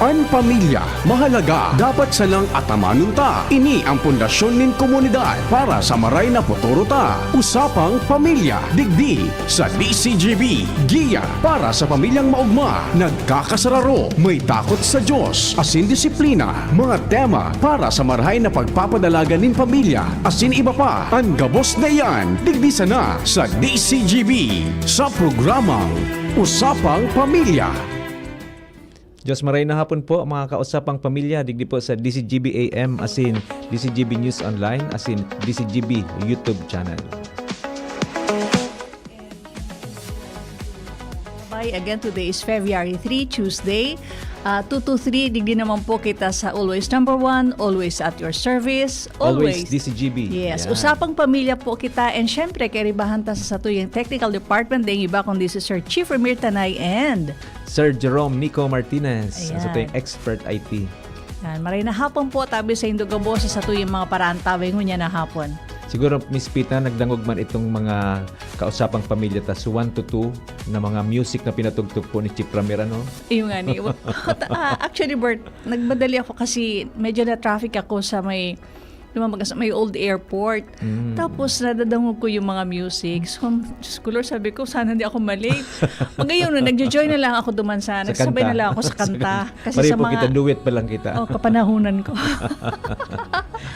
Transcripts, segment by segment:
An pamilya, mahalaga, dapat salang atamanon ta. Ini ang pundasyon nin komunidad para sa maray na futuro ta. Usapang pamilya, digdi sa DCGB. Giya para sa pamilyang maugma, nagkakasararo, may takot sa Diyos, asin disiplina. Mga tema para sa marahay na pagpapadalaga nin pamilya, asin iba pa. Ang gabos na yan, digdi sana sa DCGB. Sa programang Usapang Pamilya. Diyos maray na hapon po mga kausapang pamilya, digdi po sa DCGB AM asin DCGB News Online asin DCGB YouTube channel. Again, today is February 3, Tuesday. 2 to 3, digdi naman po kita sa Always Number 1, always at your service. Always DCGB. Yes, Yan. Usapang pamilya po kita. And syempre, karibahan ta sa yung technical department din iba kundi si Sir Chief Ramir Tanay and Sir Jerome Nico Martinez, Ayan. sa yung expert IT. yan, maray na hapon po tabi sa Indogabo sa yung mga paraan tawing niya na hapon. Siguro, Miss Pita, nagdangog man itong mga kausapang pamilya ta. So 1 to 2 na mga music na pinatugtog po ni Chief Ramir, ano? Yung nga ni. Actually, Bert, nagmadali ako kasi medyo na-traffic ako sa may old airport. Tapos nadadangog ko yung mga music. So, Diyos ko Lord, sabi ko, sana hindi ako malate. Magayon, nagjo-join na lang ako duman sana. Sabay na lang ako sa kanta. Kasi Pari sa po mga... kita, duet pa lang kita. Oh, kapanahunan ko.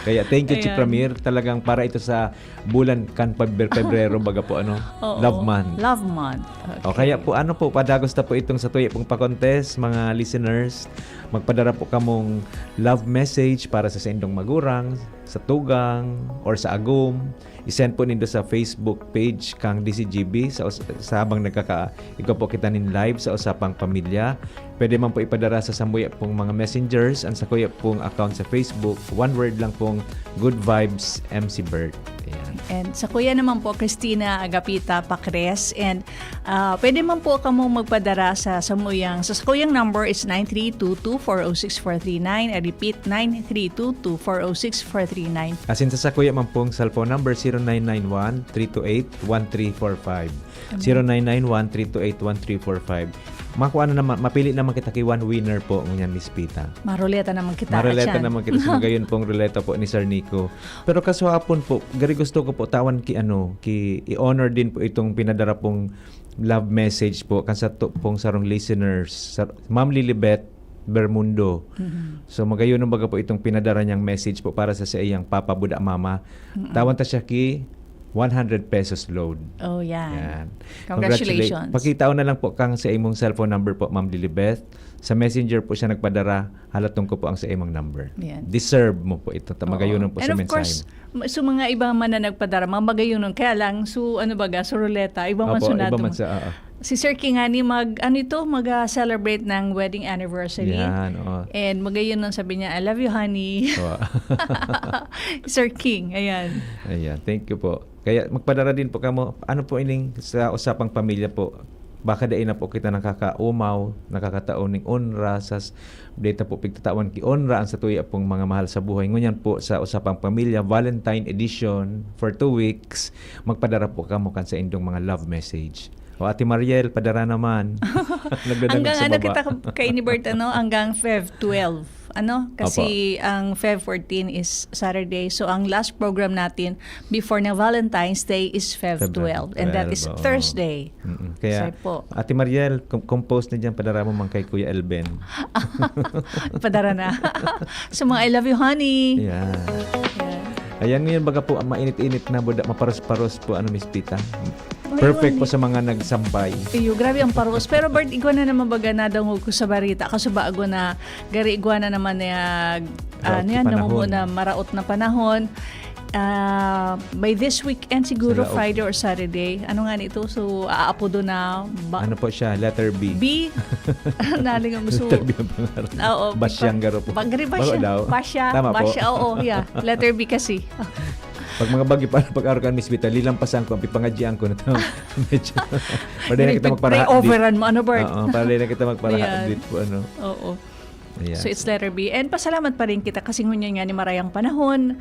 Kaya thank you, Chief Ayan. Ramir. Talagang para ito sa bulan kan Pebrero, baga po, ano? Oo. Love Month. Love Month. O kaya po ano po, padagos na po itong sa tuya pong pa-contest, mga listeners. Magpadara po kamong love message para sa indong magurang, sa tugang, or sa agum. I-send po nindo sa Facebook page kang DCGB sa habang ikaw po kita nin live sa Usapang Pamilya. Pwede man po ipadara sa sambuya pong mga messengers and sa kuya pong account sa Facebook. One word lang pong Good Vibes MC Bert. Ayan. And sa kuya naman po, Christina Agapita Pacres. And pwede man po kamo magpadara sa samuyang. Sa kuyang number is 9322406439. I repeat, 9322406439. Asin sa kuya man pong cellphone number 0991-328-1345. 0991-328-1345. Makuha na naman, mapili naman kita kay one winner po ngunyan, Miss Pita. Maruleta naman kita. Maruleta naman kita sa gayon pong ruleta po ni Sir Nico. Pero kaswapon po, gari gusto ko po tawan i-honor din po itong pinadara pong love message po kansa to pong sarong listeners. Ma'am Lilibet Bermundo. So magayon ng baga po itong pinadara niyang message po para sa iyang Papa Buda Mama. Tawan ta siya ki 100 pesos load. Oh, yan. Yan. Congratulations. Pakitaw na lang po kang sa imong cellphone number po, Ma'am Lilibeth. Sa messenger po siya nagpadara. Halatong ko po ang sa imong number. Yan. Deserve mo po ito. Tamagayunan po And sa of mensahe course, mo. so mga ibang man na nagpadara, mamagayunan. Kaya lang, so ruleta, ibang man Opo, sunado iba man mo. sa... Si Sir King ani mag-celebrate ng wedding anniversary. Yan, oo. And magayon nun sabi niya, I love you, honey. Sir King, ayan. Ayan, thank you po. Kaya magpadara din po kamo. Ano po ining sa Usapang Pamilya po? Baka dahil na po kita nakakaumaw, nakakataon ng onra sa data po pigtatawan ki onra ang sa tuya pong mga mahal sa buhay. Ngunyan po sa Usapang Pamilya Valentine Edition for 2 weeks, magpadara po kamo kan sa indong mga love message. O Ate Mariel, padara naman. Hanggang sa ano baba. kita kay ni Bert, hanggang Feb 12. Kasi ang Feb 14 is Saturday. So ang last program natin before na Valentine's Day is Feb 12. And that is 12, Thursday. Kaya, So, po. Ate Mariel, compose na dyan, padara mo man kay Kuya Elben. Padara na. So mga I love you, honey. Yan. Yeah. Ayan ngayon, baga po, mainit-init na, maparos-paros po, Miss Pita. Perfect po sa mga nagsambay. Iyo, grabe ang paros. Pero Bert, igwa na naman baga na daw ko sa barita. Kaso ba agwa na, gari igwa na naman na, namumuna maraot na panahon. By this weekend siguro, Sila, Friday or Saturday. Ano nga nito? So, aapodo na. Ano po siya? Letter B. B? Naling ang gusto. Letter B ang pangarap. Oo. Basyang garo po. Gari Bago daw. Basya. Tama po. Basya, oo. Yeah. Letter B kasi. Pag mga bagay para pag-araw Miss Vita, lilampasan ko, pipangadjian ko na ito. Medyo. Para na kita magpara-update. Pray-overan mo, ano, Bert? Oo, para na kita magpara-update po, ano. Oo. Ayan. So it's letter B. And pasalamat pa rin kita kasi ngunyan nga ni marayang panahon,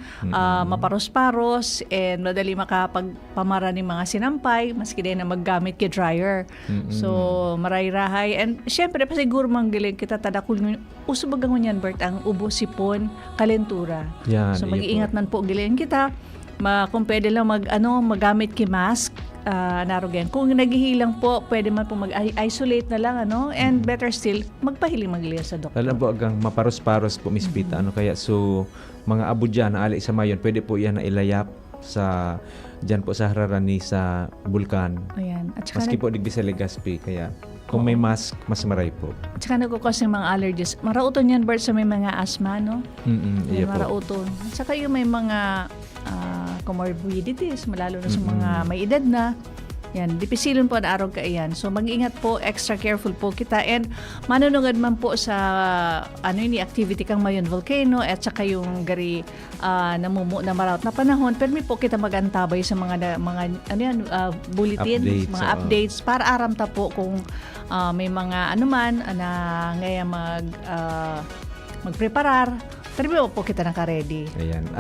maparos-paros, and madali makapagpamara ng mga sinampay, maski din na maggamit ki dryer. So maray-rahay. And syempre, pasiguro manggiling kita tadakul uso bagang ngunyan, Bert, ang ubo, sipon, kalentura. Yan, So iya mag-iingat po. man po giling kita. Kung pwede lang magamit ki mask, narogen. Kung naghihilang po, pwede man po mag-isolate na lang, and better still, magpahiling sa doktor. Alam po agang maparos-paros po Miss Pita, kaya so mga abo dyan na ali sa mayon, pwede po yan na ilayap sa dyan po sa hararani sa bulkan. Ayan. At saka, Maski po digdi sa Legazpi, kaya kung may mask, mas maray po. at saka nagkukos ng mga allergies. Marauton yan, Bert, sa may mga asthma, no? Iya po. Marauton. At saka yung may mga comorbidities, lalo na sa mga may edad na. Yan, dipisilon po na araw ka iyan. So mag-ingat po, extra careful po kita, and manunungad man po sa activity kang mayon volcano at saka yung gari namumu na marawat na panahon. Pero may po kita magantabay sa mga bulletin, Updates, mga oo. updates para aram ta po kung may mga anuman na ngayon magpreparar. Pero may po kita naka-ready. Ayan.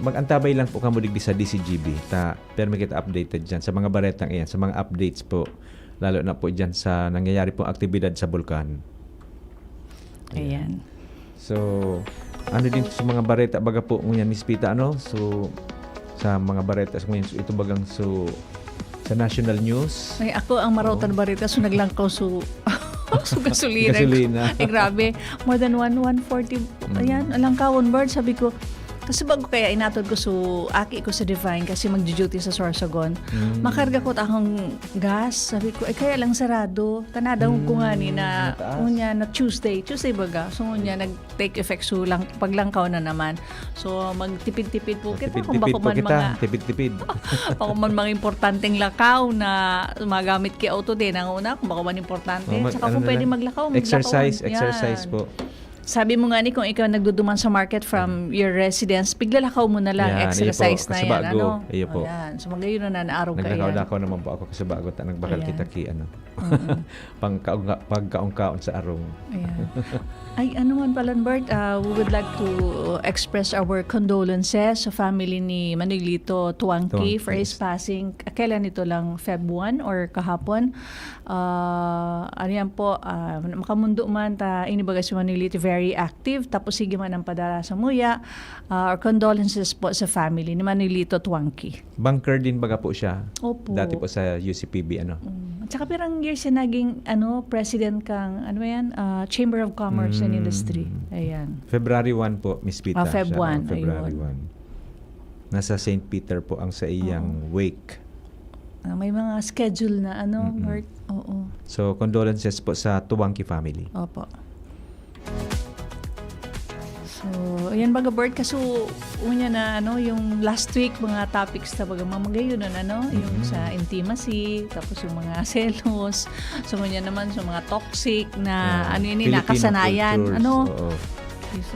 Mag-antabay lang po kamo digdi sa DCGB. Pero may kita updated dyan sa mga baretang iyan, sa mga updates po. Lalo na po dyan sa nangyayari pong aktibidad sa bulkan. Ayan. So, din sa mga bareta, baga po ngunyan Miss Pita, So, sa mga bareta, so, ngunyan, so, ito bagang sa national news. Ay, ako ang marautan barita, so naglangkaw so gasolina. Gasolina. Ay, grabe. More than 140. Ayan, alangkawon, Bird. Sabi ko, kasi bago kaya inatod ko aki ko sa Divine kasi mag-duty sa Sorsogon. Makarga ko akong gas. Sabi ko, kaya lang sarado. Tanadaw ko nga ni na, unya na Tuesday baga. So, unya nag-take effect so lang, paglangkaw na naman. So, magtipid-tipid po kita. Kung bako man mga Tipid-tipid. Bako man mga importanteng lakaw na magamit ki auto din ang una, kung bako man importante. Saka kung pwede maglakaw, Exercise Yan. po. Sabi mo nga ni, kung ikaw nagduduman sa market from your residence, biglalakaw mo na lang, Yan, exercise iyo po, na yan. kasabago. Iyo po. Ayan. So magayon na araw ka yan. Naglakaw-lakaw naman po ako kasi bago nagbakal Ayan. kita ki pagkaungkaon sa arong. Ayan. Ay, ano man pala, Bert, we would like to express our condolences sa family ni Manuelito Tuangki for his passing. Kailan ito lang? Feb 1 or kahapon? Ano yan po, makamundo man, inibaga si Manuelito very active, tapos sige man ang padala sa muya. Our condolences po sa family ni Manuelito Tuangki. Banker din baga po siya. Opo. Dati po sa UCPB, At saka pirang years siya naging president kang Chamber of Commerce and Industry. Ayan. February 1 po, Miss Pita. Feb siya. 1, February ayun. 1. Nasa St. Peter po ang sa iyang wake. May mga schedule na Bert. Oo. So, condolences po sa Tuangki family. Opo. So, ayan baga, Bert, kaso unya na yung last week mga topics ta baga mamagayon yung sa intimacy, tapos yung mga selos, so unya naman sa mga toxic na Filipino nakasanayan, cultures, oo.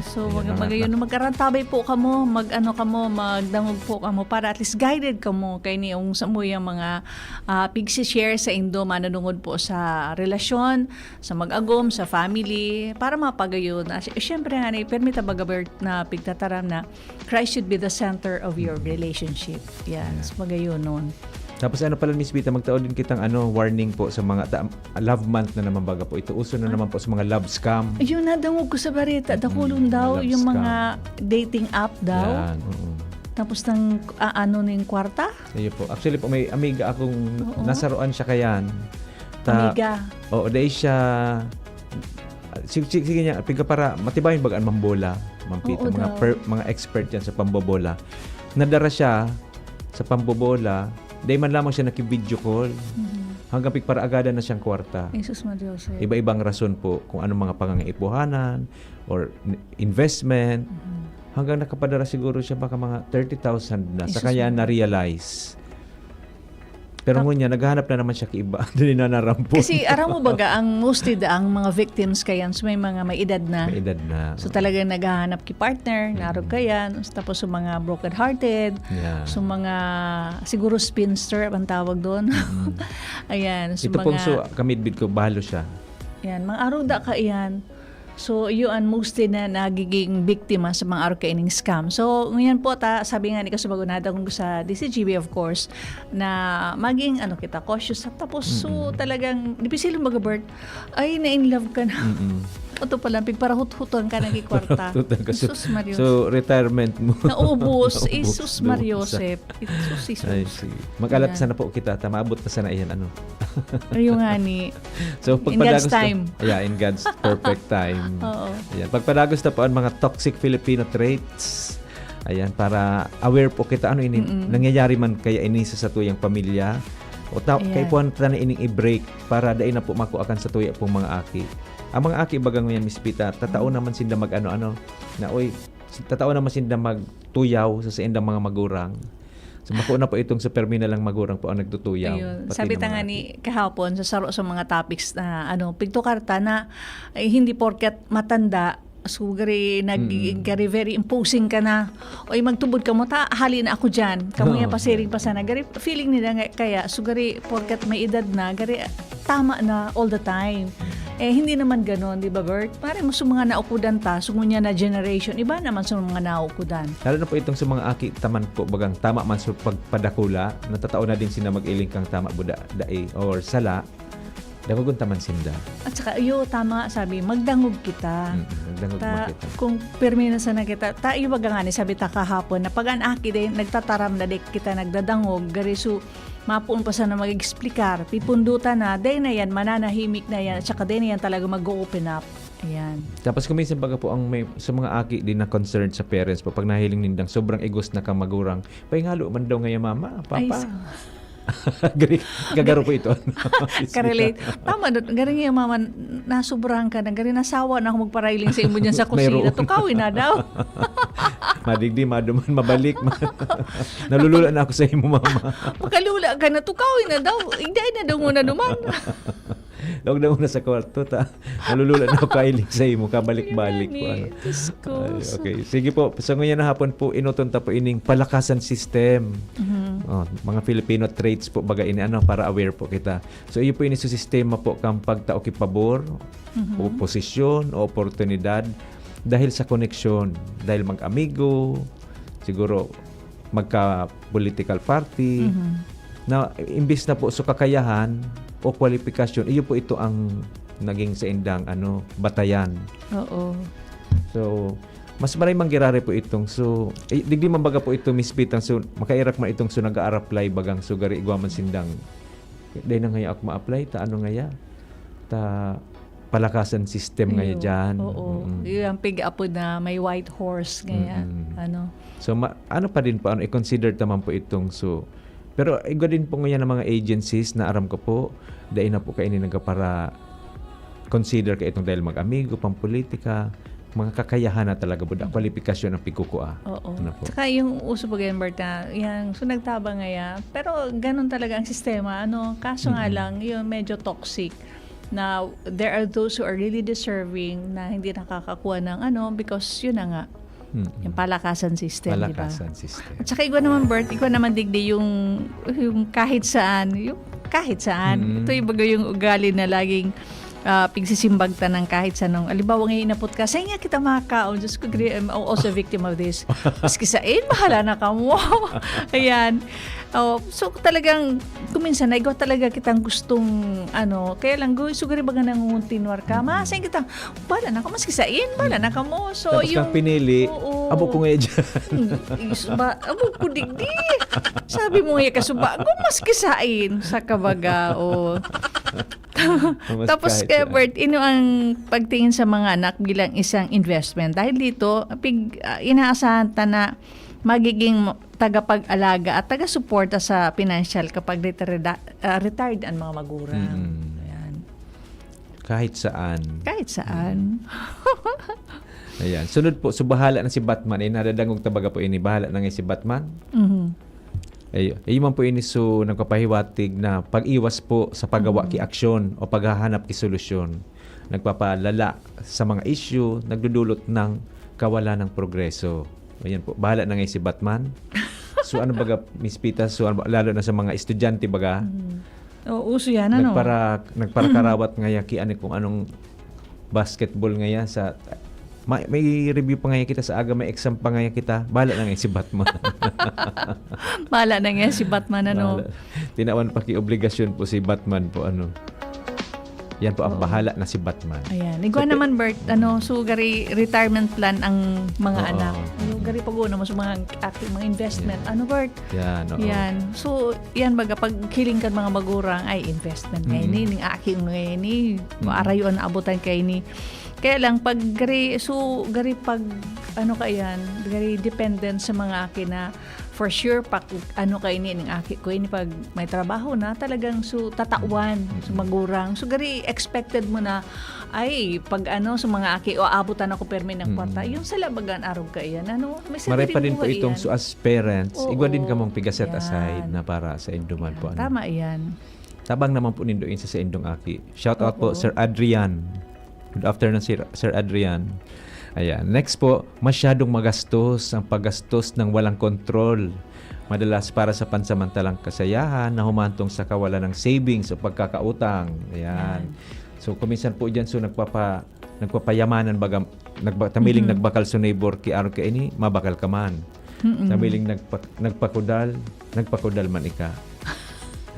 So, Ayan, magayon magkarantabay po kamo, magdangog po kamo para at least guided kamo kay niyong sa mo yung mga pigsi-share sa Indo manunungod po sa relasyon, sa mag-agom, sa family, para mapagayon. Siyempre nga, permita baga Bert na pigtataram na Christ should be the center of your relationship. Yan, so magayon nun. Tapos pala Miss Vita, magtaon din kitang warning po sa mga love month na naman baga po. Ito uso na naman po sa mga love scam. Ayun, nadangog ko sa barita. Dakulon daw, love yung scam. mga dating app daw. Yan, oo. Tapos ng ning kwarta. Ayun po. Actually po, may amiga akong nasaruan siya kayan. Amiga. Oo, dahil siya sige niya, piga para matibayin bagaan mambola. Mampito, Oo mga expert yan sa pambobola. Nadara siya sa pambobola. Dahil man lamang siya naki-video call. Hanggang para agada na siyang kwarta. Jesus Madiyos. Iba-ibang rason po kung anong mga pangangaipuhanan or investment. Hanggang nakapadara siguro siya baka mga 30,000 na. Sa kanya na-realize. Pero ngunya, naghahanap na naman siya kiiba. Dili na narampon. Kasi aram mo baga, ang mostly ang mga victims kayan, so may mga may edad na. May edad na. So talagang naghahanap ki partner, narog kayan, tapos yung mga broken-hearted, Yeah. so mga siguro spinster ang tawag doon. Ayan, so Ito mga pong kamidbid ko, bahalo siya. yan, mga aruda ka iyan. So, yun mostly na nagiging biktima sa mga araw kaining scam. So, ngayon po, sabi nga ni Kasubagunada kung sa DCGB, of course, na maging, kita, cautious. Tapos, so, talagang, di pa sila mag-abort, ay, na-in-love ka na. Ito pala, pigparahut-huton ka ng ikwarta. Jesus Marios. So, retirement mo. Naubos. Naubos Jesus doon Mariosep. Jesus. I see. Mag-alat sana po kita. Maabot na sana iyan. Ayun nga ni. So, In God's time. Yeah, in God's perfect time. Oo. Ayan. Pagpadagos na po ang mga toxic Filipino traits. Ayan, para aware po kita. Nangyayari man kaya inisa sa tuyang pamilya. O kay po na ining i-break para dahil na po makuakan sa tuya pong mga aki. Ang mga aki bagang ngayon, Miss Pita, tatao naman sinda tatao naman sinda magtuyaw sa indang mga magurang. So, makuha na po itong super lang magurang po ang nagtutuyaw. Ayun. Sabi nga ni kahapon sa saro sa mga topics na pigto karta na hindi porket matanda sugari gari very imposing ka na oy magtubod ka mo hali na ako diyan kamo ya pasiring pa sana gari feeling nila kaya sugari porket may edad na gari tama na all the time. Hindi naman ganon, di ba, Bert? Pare mo sa mga naukudan sugunya na generation, iba naman sa mga naukudan. Lalo na po itong sa mga aki taman po bagang tama man sa pagpadakula, natatao na din sila mag-iling kang tama buda dai or sala. Dangugon taman sinda. At saka, tama, sabi, magdangog kita. Magdangog kita. Kung permina sana kita, tayo baga nga ni, sabi ta kahapon, na pag anaki din, nagtataram na di kita nagdadangog, gariso, mapuon pa sana mag-explikar, pipundutan na, day na yan, mananahimik na yan, at saka day na yan talaga mag-open up. Ayan. Tapos kuminsan baga po ang may sa mga aki din na concerned sa parents po pag nahiling nindang sobrang egos na kamagurang. Paingalo man daw ngayon mama, papa. Gagaro po ito. Karelate. Tama doon. Garing yung mama, nasubrahan ka na. Garing nasawa na ako magparailing sa imo dyan sa kusina. Tukawin na daw. Madigdi, maduman, mabalik. Nalulula na ako sa imo, mama. Pagkalula ka na, tukawin na daw. Igday na daw muna duman. Huwag na una sa kwarto, nalulula na ako kailing sa imo, kabalik-balik po. Okay, sige po. So ngayon na hapon po, inutunta po ining palakasan system. Mga Filipino traits po baga ini para aware po kita. So iyo po ini sa sistema po kang pagtao ki pabor, o posisyon, o oportunidad dahil sa koneksyon, dahil mag-amigo, siguro magka-political party, na imbis na po sa kakayahan o kwalifikasyon, iyo po ito ang naging sa indang batayan. Oo. So, mas maray manggirare po itong digdi man baga po ito mispitang makairak man itong nag-a-apply bagang gari igwaman sindang dahil na ngaya ako ma-apply ta palakasan system ngaya dyan. Oo. Yung pig-apo na may white horse ngaya. So pa din po i-consider taman po itong pero igo din po ngayon ng mga agencies na aram ko po dahil na po kainin para consider ka itong dahil mag-amigo, pampolitika, mga kakayahan na talaga buda, kwalifikasyon ng pigkukua. Oo. Saka yung uso po ganyan, Berta, yan, nagtaba ngaya, pero ganun talaga ang sistema, kaso nga lang, yun medyo toxic. Now, there are those who are really deserving na hindi nakakakuha ng because yun na nga, yung palakasan system, di ba? Palakasan system. At saka ikaw naman, Bert, ikaw naman digdi yung kahit saan, ito yung baga yung ugali na laging pigsisimbag ta ng kahit sa nung alibawa ngayon inapot ka, sa nga kita makakaon, just ko, I'm also a victim of this. Maski sa bahala na ka mo. Ayan. So talagang kuminsan na ikaw talaga kitang gustong kaya lang sugari baga nanguntinwar ka, masayin kita, bahala na ka, maski sa bahala na ka mo. So tapos kang pinili, abo ko ngayon dyan. Abo ko digdi. Sabi mo ngayon kasuba, maski sa kabaga, Tapos kaya Bert, ang pagtingin sa mga anak bilang isang investment. Dahil dito, inaasahan ta na magiging tagapag-alaga at taga-suporta sa financial kapag retired ang mga magulang. Ayan. Kahit saan. Ayan. Sunod po, bahala na si Batman. Nadadangog tabaga po ini. Bahala na nga si Batman. Man po ini nagpapahiwatig na pag-iwas po sa paggawa ki aksyon o paghahanap ki solusyon. Nagpapalala sa mga issue, nagdudulot ng kawalan ng progreso. Ayan po, bahala na ngayon si Batman. So baga, Miss Pita, lalo na sa mga estudyante baga. Uso yan, Nagpara karawat ngayon kung anong basketball ngayon sa may review pa ngayon kita sa aga, may exam pa ngayon kita. Bahala na ngayon si Batman. Bahala na nga si Batman, ano. Bahala. Tinawan pa obligasyon po si Batman po, ano. Yan po ang bahala na si Batman. Ayan. Igwa naman, Bert, ano, so gari retirement plan ang mga Oo. anak. Yung gari pag-una mo sa mga aking mga investment. Ano, Bert? Yan, oo. Yan. So, yan baga, pag kiling ka mga magurang, ay investment ngayon ni, ning aking ngayon ni, maarayon na abutan kayo ni. Kaya lang, pag gari pag, ano ka yan, gari dependent sa mga akin na, for sure, pag ano kayo ni, ning aking ko ini pag may trabaho na, talagang so tatawan, so magurang. So, gari expected mo na, ay, pag ano, sa mga aki, o abutan ako permi ng kwarta, yung sa labagan araw ka yan, ano, may Maray pa din po buhay itong yan. so as parents, Oo. igwa din ka mong pigaset Yan. aside na para sa induman po. Ano. Tama yan. Tabang naman po nindoin sa indong aki. Shout out Oo. po Sir Adrian. Good afternoon Sir Adrian. Ayan. Next po, masyadong magastos ang paggastos ng walang kontrol. Madalas para sa pansamantalang kasayahan na humantong sa kawalan ng savings o pagkakautang. Ayan. So kuminsan po diyan so nagpapayamanan baga tamiling nagbakal sa neighbor ki aron ka ini mabakal ka man. Tamiling nagpakudal man ika.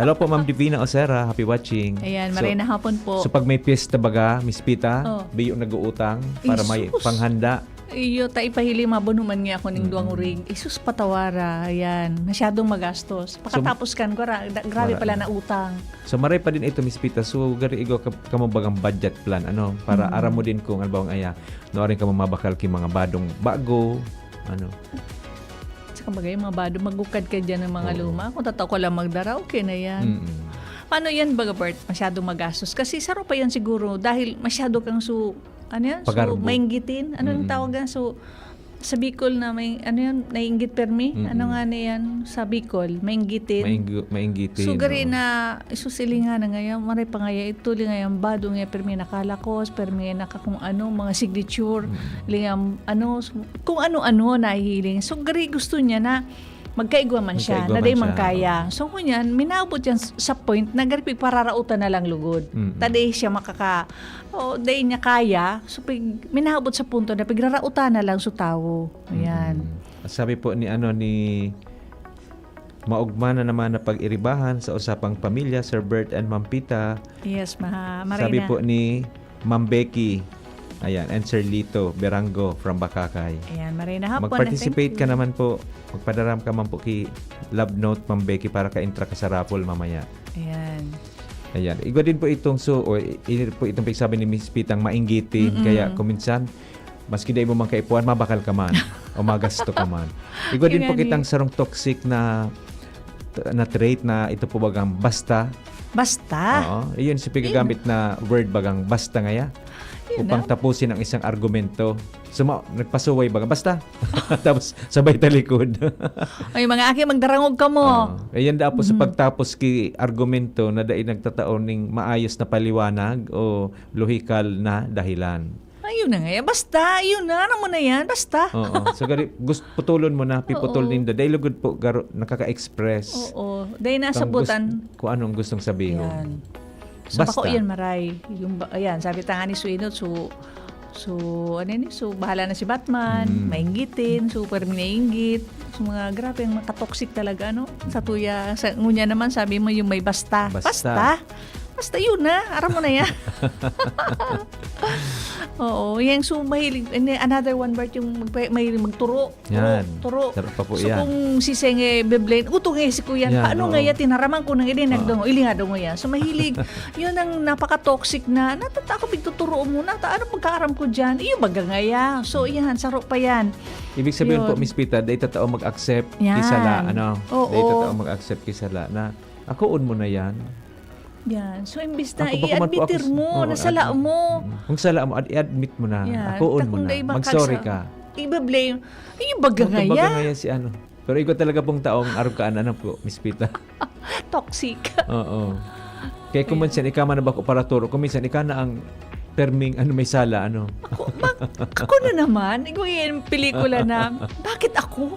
Hello po Ma'am Divina Osera, happy watching. Ayan, maray na hapon po. So pag may piyesta baga, Miss Pita, Oh. biyo nag-uutang para may Isus! panghanda. Iyo, ipahili mabunuman nga ako ng duwang uring. Isus patawara, ayan. Masyadong magastos. Pakatapos kan ko, grabe pala na utang. So maray pa din ito Miss Pita. So gari igo kamo bagang budget plan ano para aram mo din kung ano bang aya. No rin ka mabakal ki mga badong bago ano. Sa kabagay, mga bado, magukad ka dyan ng mga luma. Kung tataw ko lang magdara, okay na yan. Mm-mm. Paano yan, baga Bert? Masyadong magastos. Kasi saro pa yan siguro dahil masyado kang ano yan? Pagarbo. Mainggitin. Ano yung tawag yan? Sa Bicol na may, ano yan? Nainggit permi? Ano nga na yan? Sa Bicol, mainggitin. Maingitin. So, gari oo. na isusilinga na ngayon, maray pa ngayon, ito ngayon, bado nga, permi nakalakos, permi naka kung ano, mga signature, lingam, ano, kung ano-ano nahihiling. So, gari gusto niya na magkaigwa man siya, Magkaigwa na day man man siya, kaya. So, kunyan, minaabot yan sa point na gari pararautan na lang lugod. Taday siya day niya kaya, so minaabot sa punto na pigrarautan na lang sa tao. Ayan. Sabi po ni maugma na naman na pag-iribahan sa usapang pamilya, Sir Bert and Ma'am Pita. Yes, maray Sabi na. po ni Ma'am Becky, ayan, and Sir Lito Berango from Bakakay. Ayan, maray na hapon. Mag-participate and ka thank you. naman po. Magpadaram ka man po ki Love Note, Ma'am Becky, para ka-intra ka sa raffle mamaya. Ayan. Ayan. Igwa din po itong po itong pagsabi ni Miss Pitang mainggitin. Kaya kuminsan, maski day mo man kaipuan, mabakal ka man. O magasto ka man. Igwa din po Yung kitang sarong toxic na trait na ito po bagang basta. Basta. Oo. Iyon si pigagamit na word bagang basta ngaya. Yun Upang na. tapusin ang isang argumento. So, nagpasuway baga. Basta. Tapos, sabay talikod. Ay, mga aki, magdarangog ka mo. Ayan da po sa pagtapos ki argumento na dai nagtataon ning maayos na paliwanag o lohikal na dahilan. Ayun na nga yan. Basta, yun na. Ano mo na yan? Basta. Oo. So gari putulon mo na piputol Oo. ninda. Dahil lugod po nakaka-express. Oo. Dahil nasa butan. Kung anong gustong sabihin. Yan. So, Basta. bako yan, maray. Ayan, sabi tanga ni Swinot, ano yun? So, bahala na si Batman, mainggitin, super minainggit. So, mga grabe, yung makatoxic talaga, ano? Sa tuya, sa ngunya naman, sabi mo yung may basta. Basta. Basta yun na, aram mo na yan. Oo, yung so mahilig, another one part yung mahilig magturo. Yan. Turo. Sarap pa po So yan. kung si Senge Beblen, uto nga si Kuya, Yan, paano oo. nga yan, tinaraman ko nang ilinagdong, ilingado mo yan. So mahilig, yun ang napaka-toxic na, natata ako bigtuturo mo na, ano pagkaaram ko dyan? Iyo baga nga yan. So yan, saro pa yan. Ibig sabihin Yun. po, Miss Pita, dahil tatao mag-accept Yan. kisala. Ano? Oo. Dahil tatao mag-accept kisala na akoon mo na yan. Yan. So imbis na Ako, baka man po i-admitir ako- mo, Oo, nasala mo. Kung sala mo, i-admit mo na. Yan. Akoon mo Takong na. day bakal Mag-sorry sa- ka. Iba-blame. Iyo baga nga Kumbaga yan. ngayon si ano. Pero ikaw talaga pong taong arugkaan ano po, Miss Pita. Toxic. Oo. Kaya kung minsan, ikaw man na ba ko para turo, kung minsan, ikaw na ang perming may sala, ano. Ako na naman. Ikaw yung pelikula na, bakit ako?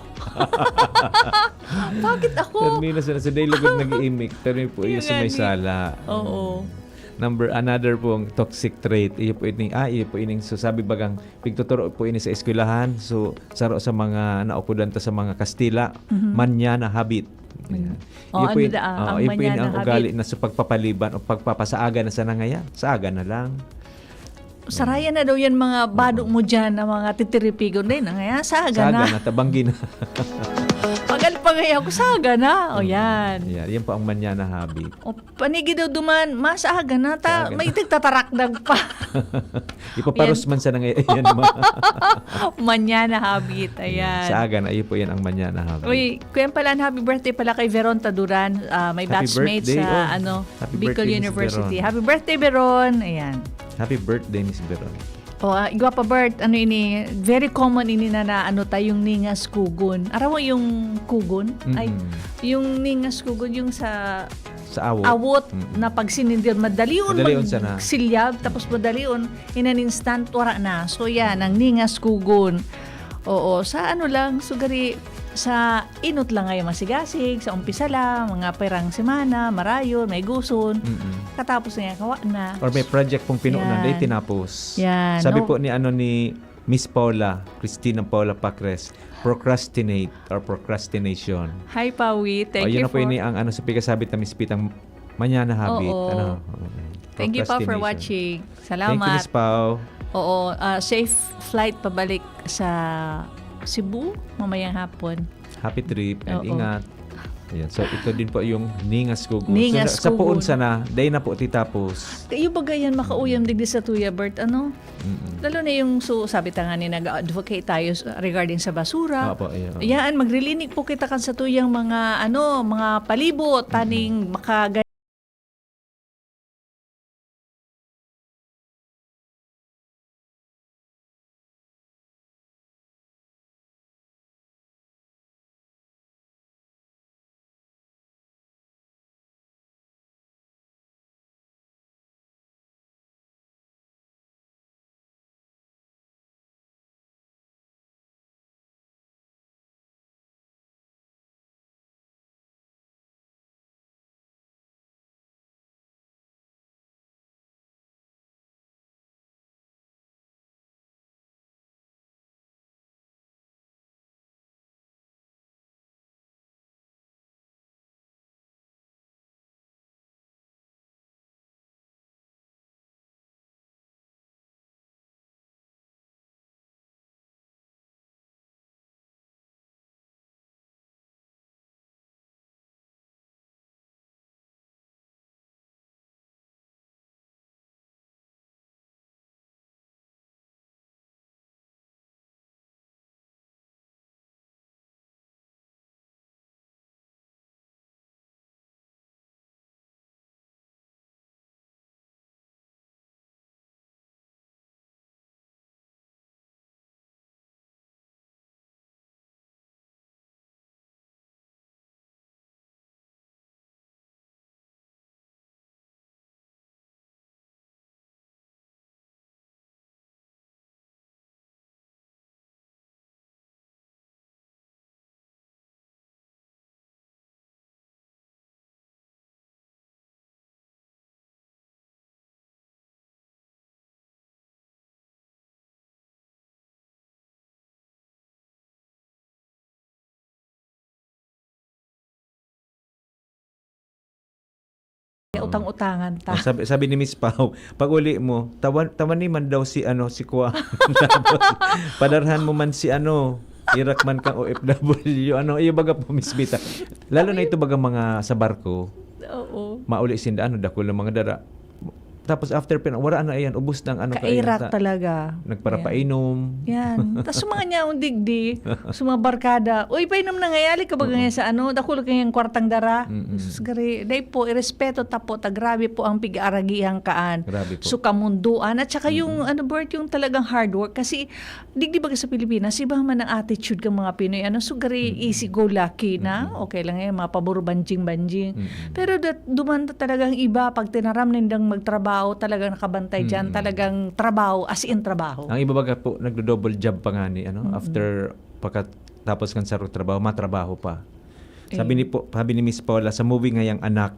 Bakit ako? Termino sa day lugod nag-iimik, pero po Yun yung sa may nga ni. sala. Oo. Another pong toxic trait. Iyo po ining so sabi bagang pigtuturo po ini sa eskwelahan. So saro sa mga naupudan ta sa mga Kastila, manya na habit. Ayan. Oh, Iyo po ano yun- da, ang iyo po yun manya na ang ugali na sa pagpapaliban o pagpapasaaga na sa nangaya. Saaga na lang. Saraya na daw yan mga badong mo dyan na mga titiripigon din. Ngayon, saga Saaga na. na, tabanggi na. Pagal pa ngayon ako, saga na. O yan. Yan, yan po ang manya na habit. O panigi daw duman, masaga na. Saaga na. May tigtatarakdag pa. Ipaparos man sa nangaya. Yan, mga, Manya na habit. Ayan. saaga na, iyo po yan ang manya na habit. Uy, kuya pala, happy birthday pala kay Veronta Duran. May Happy batchmate birthday. sa Happy Bicol birthday, Miss University. Veron. Happy birthday, Veron. Ayan. Happy birthday, Miss Veron. Igwa pa Bert, ano ini, very common ini na ano tayong ningas kugon. Araw mo yung kugon? Ay, yung ningas kugon, yung sa Sa awot. awot na pag sinindir, madalion Madalion sana. magsilyab, tapos madalion, in an instant, wala na. So yan, ang ningas kugon. Oo, sa ano lang, sugari, sa inot lang ngayon masigasig, sa umpisa lang, mga perang semana, marayon, may guson, katapos na yan, kawa na. Or may project pong pinuunan, Yan. day tinapos. Yan, Sabi no? po ni Miss Paula, Christina Paula Pacres, procrastinate or procrastination. Hi, Pawi. Thank Yun you na po for... ini ang sa pigasabit na Miss Pitang manyana habit. Oo. Ano? Thank you pa for Procrastination. watching. Thank you, Miss Salamat. Pau. Oo, safe flight pabalik sa Cebu mamayang hapon. Happy trip and Oo. ingat. Ayan. So ito din po yung Ningas Kugon. Ningas So, sa Kugon. puon sana, day na po titapos. Kayo bagayan makauyam digdi sa Tuya Bert, ano? Lalo na yung sabi nga ni nag-advocate tayo regarding sa basura. Opo, ayan. Yan, maglilinig po kita kan sa tuyang mga mga palibot taning makaga utang-utangan ta. Sabi ni Miss Pau, pag uli mo, tawan ni man daw si Kwa. Tapos, padarhan mo man si Irak man kang OFW, iyo baga po Miss Bita. Lalo na ito baga mga sa barko, Oo. mauli sinda dako lang mga dara. Tapos after wala na ayan, ubos ng Kairak talaga. nagparapainom. Yan. Tapos mga niyaong digdi, sumabarkada. Uy, painom na ngayali ka ba ngayon sa dako lang kayang kwartang dara. Sagari, day po, irespeto tapo, grabe po ang pig-aragihang kaan. Grabe po. Sukamunduan. At saka yung, Bert, yung talagang hard work. Kasi, digdi baga sa Pilipinas, iba man ang attitude ng mga Pinoy. Sugari, easy go lucky na. Okay lang yan, mga paburo banjing-banjing. Pero dumanta talagang iba, pag tinaram nindang magtrabaho, talagang nakabantay dyan, talagang trabaho, as in trabaho. Ang iba baga po nagdo-double job pa nga ni after pagkatapos kan sa trabaho, matrabaho pa. Sabi ni Miss Paula sa movie ngayang Anak,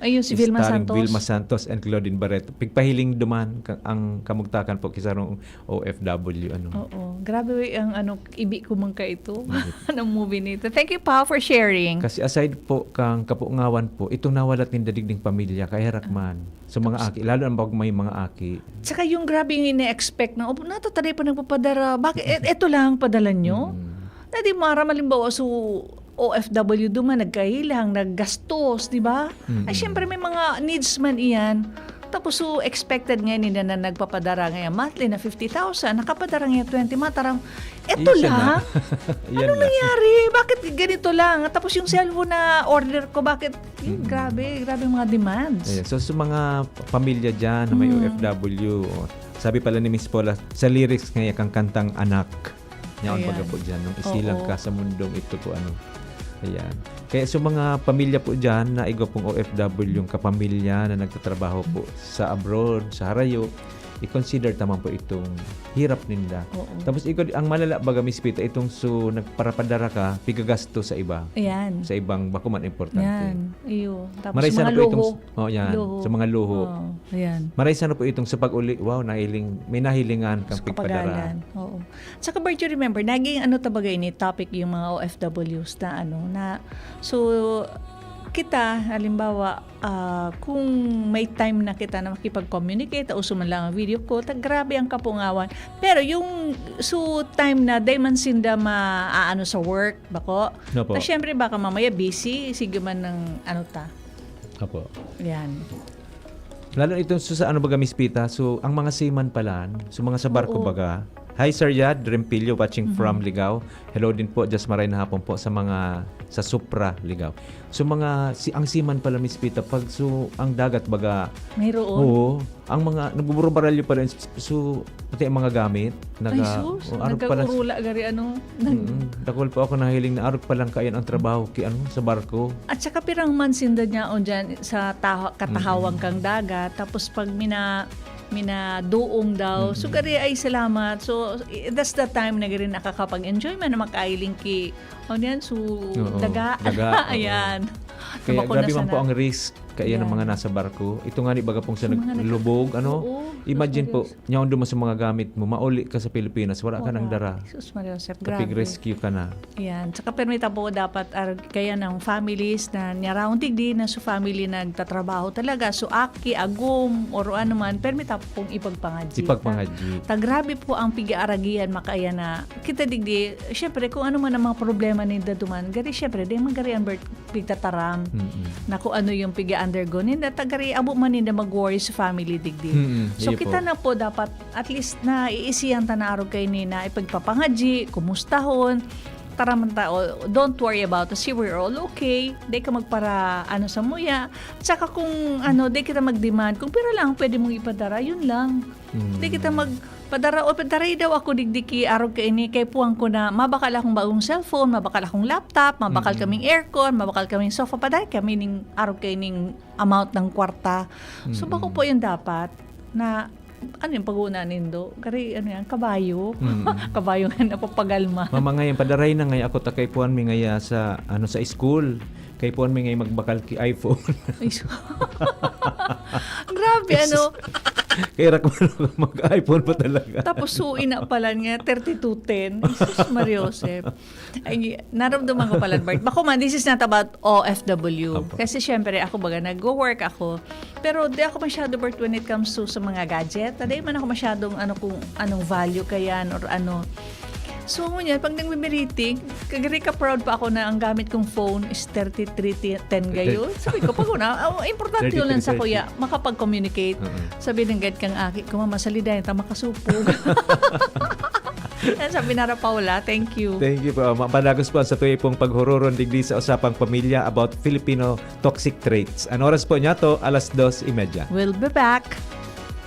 Ayun, si Vilma starring Santos. Vilma Santos and Claudine Barreto. Pigpahiling duman ang kamugtakan po kisarong OFW. Oo. Grabe ang ibi ko man ka ito. Anong movie nito. Thank you, Pa, for sharing. Kasi aside po kang kapungawan po, itong nawalat ng dadigding pamilya, kaya Rakman. So mga aki, lalo na pag may mga aki. Tsaka yung grabe yung ine-expect na, natatanay pa nagpapadara. Bakit? Ito lang padala nyo? Na di mara malimbawa so OFW duman, nagkahilang, naggastos, di ba? Ay, syempre may mga needs man iyan. Tapos so expected ngayon nila na nagpapadara ngayon monthly na 50,000, nakapadara ngayon 20, matarang, eto Isa lang? Yan Ano lang. nangyari? Bakit ganito lang? Tapos yung cellphone na order ko, bakit? Grabe mga demands. Ayan. So sa mga pamilya dyan na may OFW, sabi pala ni Miss Paula, sa lyrics ngayon kang kantang anak. Yan Ayan. baga po dyan, nung isilang Oo. ka sa mundong ito po Ayan. Kaya sa mga pamilya po dyan na igo pong OFW, yung kapamilya na nagtatrabaho po sa abroad, sa harayo, i-consider naman po itong hirap ninda. Oo. Tapos ang malala baga Miss Pita, itong nagparapadara ka, pigagasto sa iba. Ayan. Sa ibang bakuman importante. Yan. Iyo. Tapos Maraysa mga na po luho. yan. Luho. Sa mga luho. Oo. Ayan. Maraysa na po itong sa pag-uli, wow, may nahilingan kang pigpadara. Kapagalan. Oo. Saka Bert, you remember, naging tabagay ni topic yung mga OFWs na so kita, halimbawa, kung may time na kita na makipag-communicate, uso man lang ang video call, grabe ang kapungawan. Pero yung time na day man sinda maaano sa work, bako, No po. na syempre baka mamaya busy, sige man ng Apo. yan. Lalo itong sa baga Miss Pita, so ang mga seaman pala, so mga sa barko Oo. baga. Hi Sir Yad, Rempilio watching from Ligao. Hello din po, just maray na hapon po sa mga sa Supra Ligao. So ang seaman pala Miss Pita, pag ang dagat baga, Mayroon. oo, ang mga nagbuburo baralyo pa rin, so pati ang mga gamit, Ay, sus. Nagkakurula gari dakol po ako nahiling na arog pa lang kayan ang trabaho sa barko. At saka pirang mansinda niya dyan sa katahawang kang dagat. Tapos pag minaduong daw. So, gari ay salamat. So, that's the time na gari nakakapag-enjoy man na makailing ki. So, Oo, daga. oo. Ayan. Kaya Nabakuna grabe man sana. po ang risk kaya ng Yan. mga nasa barko. Ito nga ni baga pong sa Sa mga naglubog, Oo. Imagine po, Diyos. nyaon duman sa mga gamit mo, mauli ka sa Pilipinas, wala ka ng dara. Jesus Maria Joseph, grabe. Kapig rescue ka na. Ayan. Tsaka permita po dapat kaya ng families na nyaraon tigdi na sa family nagtatrabaho talaga. So aki, agum, or ano man, permita po pong ipagpangadji. Ipagpangadji. Grabe po ang pigaaragian makaya na kita digdi. Syempre, kung ano man ang mga problema ni Daduman, gari syempre, di magari ang pigtataram na kung ano yung piga-undergo. Ninda, tagari, abo man ninda mag-worry sa family digdi. So Iyo kita po. na po dapat at least na iisiyan tanaro kay ni na ipagpapangadji, kumustahon, taraman tao, don't worry about us, we're all okay, di ka magpara sa muya, tsaka kung di kita mag-demand, kung pera lang pwede mong ipadara, yun lang. Di kita magpadara, o padaray daw ako digdiki, arog ka ini, kay puwang ko na, mabakal akong bagong cellphone, mabakal akong laptop, mabakal kaming aircon, mabakal kaming sofa, padaray kami ning arog ka ining amount ng kwarta. So bako po yung dapat, na yung pag-una nindo? Kari, kabayo. Kabayo nga napapagalma. Mama ngayon, padaray na ngayon ako takay puan mi ngaya sa school. Kay puan mi ngayon magbakal ki iPhone. Ay, grabe, Kaya mag-iPhone pa talaga. Tapos suina pala niya, 3210. Jesus Maria Joseph. Ay, naramdaman ko pala, Bart. Bako man, this is not about OFW. Opo. Kasi syempre, ako baga, nag-work ako. Pero di ako masyado, Bart, when it comes to sa mga gadget. Di man ako masyadong kung anong value kayan or ano. So, ngunyan, pag nag-mimiriting, kagari ka proud pa ako na ang gamit kong phone is 3310 gayon. Sabi ko, pag importante yun lang sa kuya, makapag-communicate. Sabi ng gad kang aki, kumamasaliday, makasupog. Yan sabi na Paula, thank you. Thank you po. Mapadagos po sa tuwi pong paghururon digdi sa usapang pamilya about Filipino toxic traits. Ang oras po niya to, 2:30. We'll be back.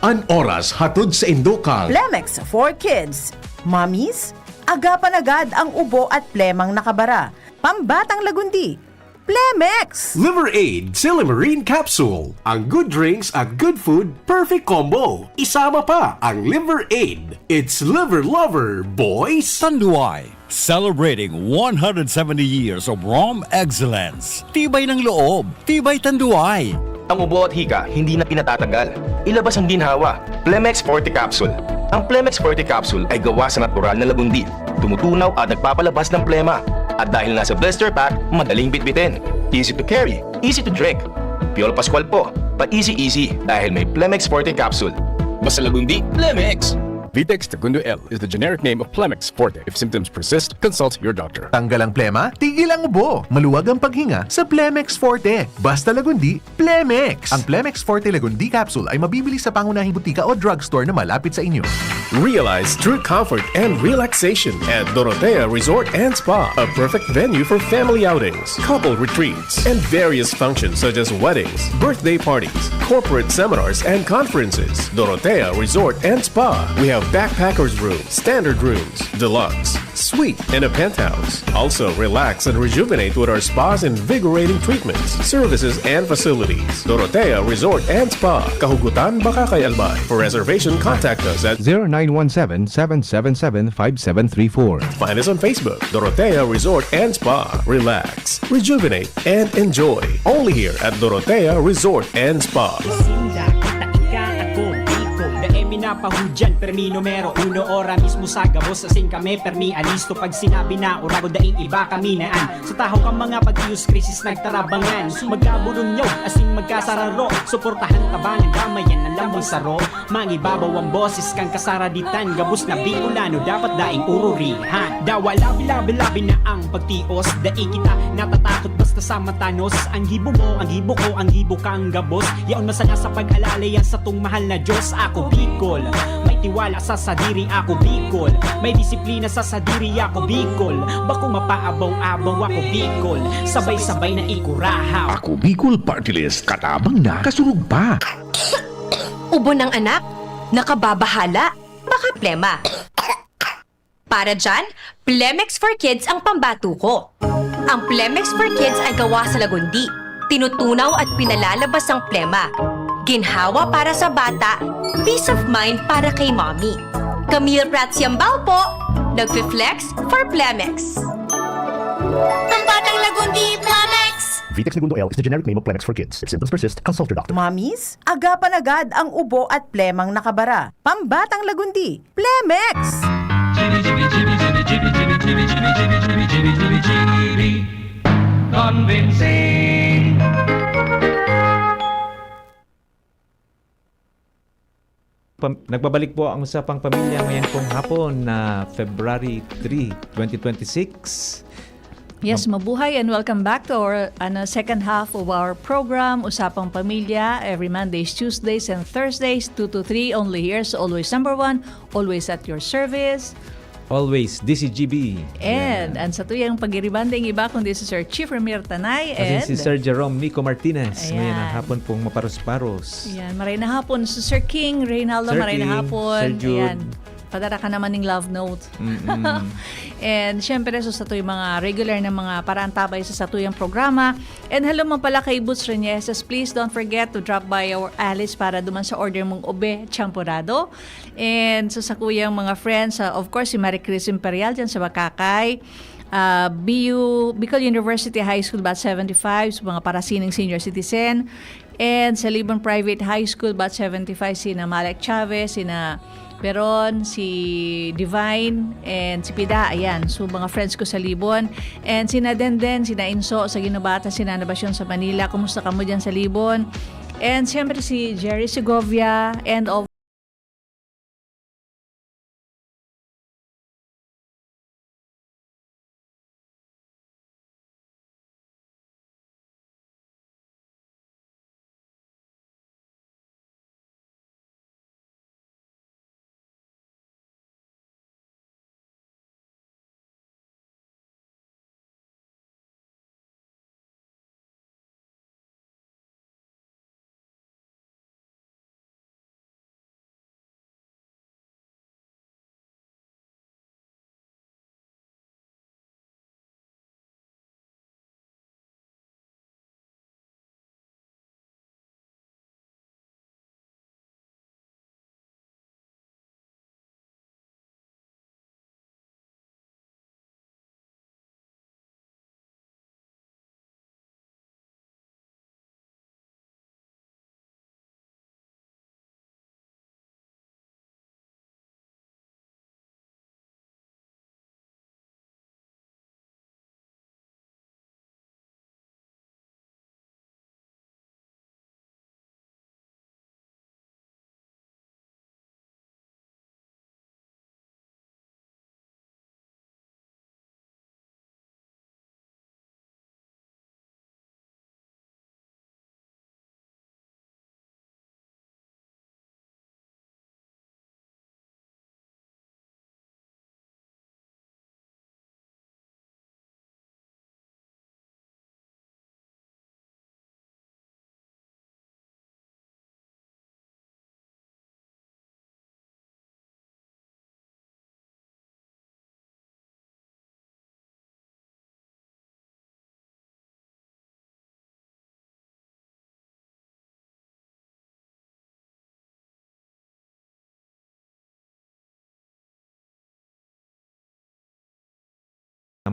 An oras hatod sa Indokal. Plemex for Kids. Mommies, agapan agad ang ubo at plemang nakabara. Pambatang lagundi. Plemex! Liver Aid Silimarine Capsule. Ang good drinks at good food, perfect combo. Isama pa ang Liver Aid. It's liver lover, boys! Tanduay, celebrating 170 years of Rom excellence. Tibay ng loob, tibay Tanduay. Ang ubo at hika, hindi na pinatatagal. Ilabas ang ginhawa. Plemex Forte Capsule. Ang Plemex Forte Capsule ay gawa sa natural na lagundi. Tumutunaw at nagpapalabas ng plema. At dahil nasa blister pack, madaling bitbitin. Easy to carry, easy to drink. Piolo Pascual po, pa-easy dahil may Plemex Forte Capsule. Basta lagundi, Plemex! Vitex Segundo L is the generic name of Plemex Forte. If symptoms persist, consult your doctor. Tanggal ang plema, tigil ang ubo. Maluwag ang paghinga sa Plemex Forte. Basta lagundi, Plemex! Ang Plemex Forte Lagundi Capsule ay mabibili sa pangunahing butika o drugstore na malapit sa inyo. Realize true comfort and relaxation at Dorotea Resort and Spa, a perfect venue for family outings, couple retreats, and various functions such as weddings, birthday parties, corporate seminars, and conferences. Dorotea Resort and Spa. We have backpackers rooms, standard rooms, deluxe, suite, and a penthouse. Also, relax and rejuvenate with our spas and invigorating treatments, services, and facilities. Dorotea Resort and Spa, Kahugutan, Bakakay, Albay. For reservation, contact us at 0917-777-5734. Find us on Facebook, Dorotea Resort and Spa. Relax, rejuvenate, and enjoy. Only here at Dorotea Resort and Spa. Pinapahudyan, permi numero uno, ora mismo sa gabos. Asing kami, permi alisto. Pag sinabi na urago, daing iba kami naan. Sa tahaw kang mga pag-ius krisis nagtarabangan. Magkabulong yaw, asing magkasararo. Suportahan tabangan, damayan ng lambang saro. Mangibabaw ang boses kang kasaraditan. Gabos na Bicolano, dapat daing ururihan. Dawa labi-labi na ang pagtios. Daing kita natatakot basta sa matanos. Ang hibo mo, ang hibo ko, ang hibo kang gabos. Yaon masaya sa pag-alala yan sa tung mahal na Diyos. Ako Bicol, may tiwala sa sadiri ako Bicol. May disiplina sa sadiri ako Bicol. Bako mapaabaw-abaw ako Bicol. Sabay-sabay na ikurahaw. Ako Bicol Party List, katabang na, kasurug pa. Ubo ng anak, nakababahala, baka plema. Para dyan, Plemex for Kids ang pambato ko. Ang Plemex for Kids ay gawa sa lagundi. Tinutunaw at pinalalabas ang plema. Ginhawa para sa bata, peace of mind para kay mommy. Camille Prats Yambao po, nagfi-flex for Plemex. Ang batang lagundi, Plemex! Vitex Segundo L is the generic name of Plemex for kids. If symptoms persist, consult your doctor. Mommies, agapan agad ang ubo at plemang nakabara. Pambatang lagundi, Plemex! Convincing. Nagbabalik po ang Usapang Pamilya ngayon pong hapon na February 3, 2026. Yes, mabuhay and welcome back to our second half of our program, Usapang Pamilya, every Mondays, Tuesdays, and Thursdays, 2 to 3, only here. So always number one, always at your service. Always DCGB. And sa tuyang pagiribanding iba kundi si Sir Chief Ramir Tanay Kasi and si Sir Jerome Mico Martinez. Ayan. Ngayon ang hapon pong maparos-paros. Ayan, maray na hapon. Si Sir King, Reynaldo, Sir maray na King, hapon. Sir Jude. Ayan. Padara ka naman ng love note. And syempre, so sa tuyang mga regular na mga parantabay sa tuyang programa. And hello mo pala kay Boots Reñeses. Please don't forget to drop by our Alice para duman sa order mong ube champurado. And so sa kuyang mga friends, of course, si Marie Chris Imperial dyan sa Bakakay. Bicol University High School, Bat 75, so mga parasining senior citizen. And sa Libon Private High School, Bat 75, sina Malek Chavez, sina Peron, si Divine, and si Pida. Ayan, so mga friends ko sa Libon. And sina Denden, sina Inso sa Ginabata, sina Nabasyon sa Manila. Kumusta ka mo dyan sa Libon? And siyempre si Jerry Segovia and all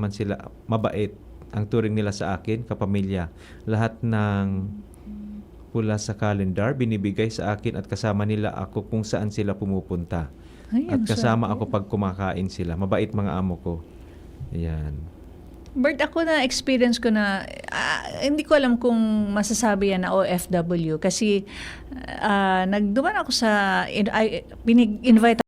naman sila mabait. Ang turing nila sa akin, kapamilya. Lahat ng pula sa calendar, binibigay sa akin at kasama nila ako kung saan sila pumupunta. Ay, At ang kasama swerte. ako pag kumakain sila. Mabait mga amo ko. Ayan. Bert, ako na experience ko na hindi ko alam kung masasabi yan na OFW kasi nagduman ako sa invite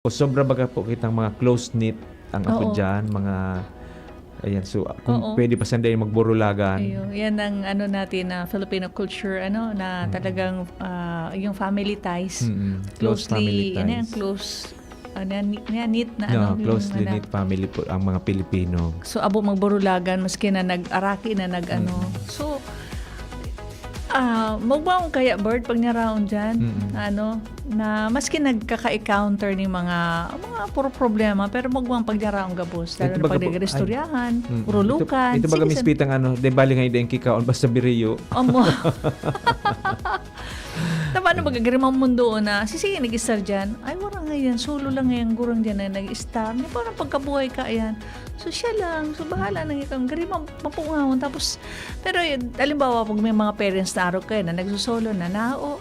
O sobra baga po kitang mga close-knit ang ako Oo. dyan, mga ayan, so kung Oo. pwede pa sanday magburulagan. Ayun, yan ang ano natin na Filipino culture na talagang yung family ties. Close family Closely, ano yan, ties. close knit na No, ano. closely yung, knit family po ang mga Pilipino. So, abo magburulagan, maski na nag-araki na nag-ano. So, magbaong kaya, Bert, pag naraon dyan, na maski nagkaka-encounter ni mga puro problema, pero magbaong pag naraon gabos. Lalo Ito na baga pag po- nag-restoryahan, urulukan. Ito baga sige, mispitang de bali nga ideng kikaon basta biriyo. Amo. Paano magagaling ang mundo na sige nag-star dyan, ay wala ngayon, solo lang ngayon gurang dyan na nag-star, may parang pagkabuhay ka yan, so siya lang, so bahala nang ikaw, galing mapungahon, tapos, pero halimbawa pag may mga parents na araw kayo na nagsusolo na